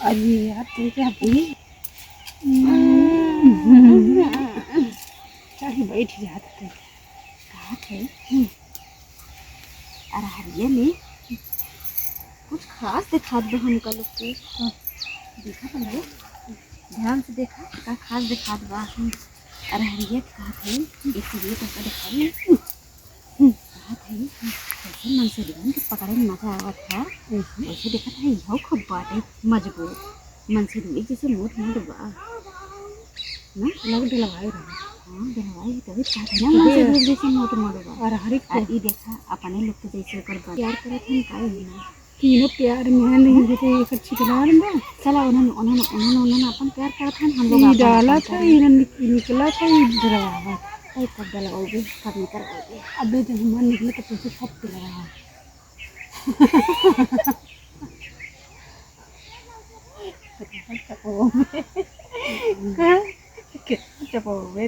अरे यार तू क्या भी चाहे बैठ जाते थे कहा थे। अरे हरिये में कुछ खास दिखा दो हमका लोग के। देखा पहले ध्यान से देखा का खास दिखा दो। अरे हरिये कहा थे इसलिए तो दिखाई कहा थे जैसे मन से के पकड़े में मजा आवा था वैसे देखा था यह खूब बाटे मजबूत मन से जैसे मोट मोट बा ना लग डलवाए रहा। हाँ डलवाई तभी कहते ना मन से जैसे मोट मोट बा। और हर एक ई देखा अपने लोग के जैसे कर प्यार करत हैं काहे ना तीनों प्यार में नहीं जैसे एक अच्छी कलार में चला उन्होंने अपन प्यार करत हैं हम लोग डाला था निकला था डलवाया कई कब डलवाओगे कब निकलवाओगे। अबे जब मन निकले तो तुझे सब डलवाया चपोवे